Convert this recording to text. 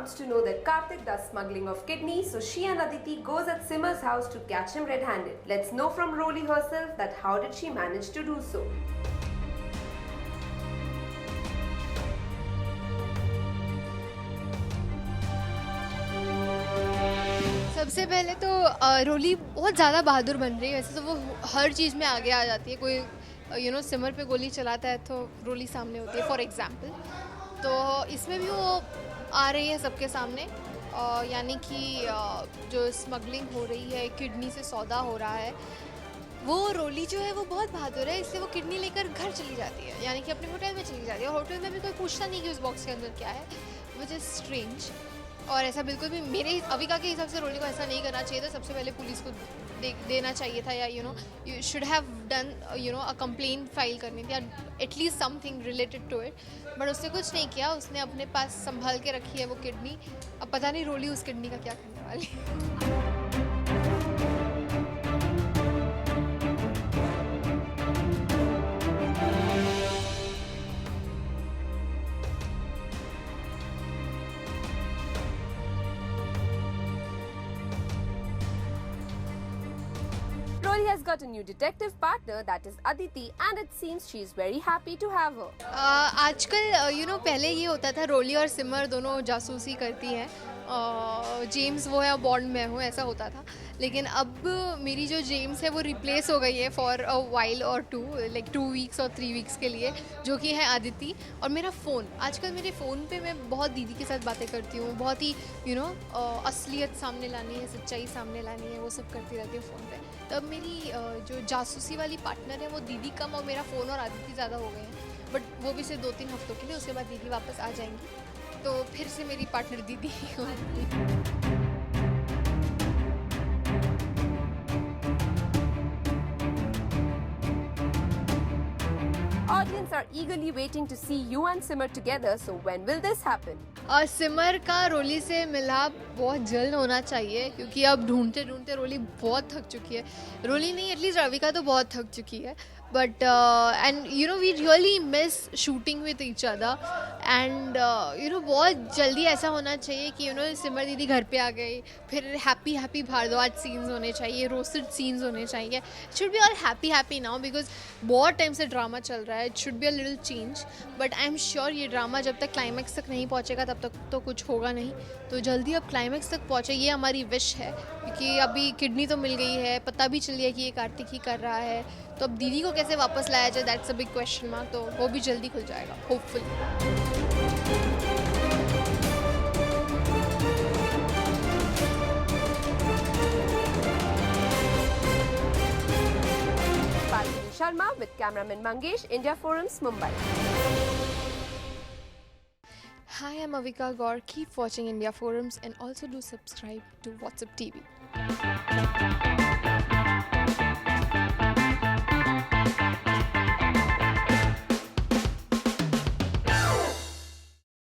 comes to know that Karthik does smuggling of kidneys, so she and Aditi goes at Simmer's house to catch him red-handed. Let's know from Rolly herself that how did she manage to do so. सबसे पहले तो रोली बहुत ज़्यादा बहादुर बन रही है। वैसे तो वो हर चीज़ में आगे आ जाती है। कोई सिमर पे गोली चलाता है तो रोली सामने होती है, फॉर एग्जांपल। तो इसमें भी वो आ रही है सबके सामने, यानी कि जो स्मगलिंग हो रही है, किडनी से सौदा हो रहा है, वो रोली जो है वो बहुत बहादुर है, इसलिए वो किडनी लेकर घर चली जाती है, यानी कि अपने होटल में चली जाती है। और होटल में भी कोई पूछता नहीं कि उस बॉक्स के अंदर क्या है, विच इज़ स्ट्रेंज। और ऐसा बिल्कुल भी मेरे अविका के हिसाब से रोली को ऐसा नहीं करना चाहिए था। सबसे पहले पुलिस को देना चाहिए था, या you should have done a complaint file करनी थी, या at least something related to it. But उसने कुछ नहीं किया, उसने अपने पास संभाल के रखी है वो किडनी। अब पता नहीं रोली उस किडनी का क्या करने वाली है। Rolly has got a new detective partner, that is Aditi, and it seems she is very happy to have her. आजकल पहले ये होता था रोली और सिमर दोनों जासूसी करती हैं, जेम्स वो है बॉन्ड में हूँ, ऐसा होता था। लेकिन अब मेरी जो जेम्स है वो रिप्लेस हो गई है फॉर अ वाइल और टू, लाइक 2 वीक्स और 3 वीक्स के लिए, जो कि है आदिति। और मेरा फ़ोन, आजकल मेरे फ़ोन पे मैं बहुत दीदी के साथ बातें करती हूँ, बहुत ही असलियत सामने लानी है, सच्चाई सामने लानी है, वो सब करती रहती हूँ फ़ोन पे। तब मेरी जो जासूसी वाली पार्टनर है वो दीदी कम और मेरा फ़ोन और आदिति ज़्यादा हो गए हैं। बट वो भी सिर्फ 2-3 हफ्तों के लिए, उसके बाद दीदी वापस आ जाएंगी, तो फिर से मेरी पार्टनर दीदी ही होगी। Audience are eagerly waiting to see you and Simmer together, so when will this happen? और सिमर का रोली से मिलाप बहुत जल्द होना चाहिए, क्योंकि अब ढूंढते ढूंढते रोली बहुत थक चुकी है। रोली नहीं, एटलीस्ट रविका तो बहुत थक चुकी है। But and we really miss shooting with each other, and बहुत जल्दी ऐसा होना चाहिए कि सिमर दीदी घर पे आ गई, फिर हैप्पी हैप्पी भारद्वाज सीन्स होने चाहिए, रोस्टेड सीन्स होने चाहिए। It should be all happy happy now, because बहुत टाइम से ड्रामा चल रहा है। It should be a little change, but I am sure ये ड्रामा जब तक क्लाइमैक्स तक नहीं पहुँचेगा तब तक तो कुछ होगा नहीं। तो जल्दी अब क्लाइमैक्स तक पहुँचे, ये हमारी विश है, क्योंकि अभी किडनी तो मिल गई है, पता भी चल गया कि ये कार्तिक ही कर रहा है। तो अब दीदी को कैसे वापस लाया जाए, that's a big question mark. तो वो भी जल्दी खुल जाएगा, hopefully. Sharma with cameraman Mangesh, India Forums, Mumbai. Hi, I'm Avika Gaur. Keep watching India Forums and also do subscribe to WhatsApp TV.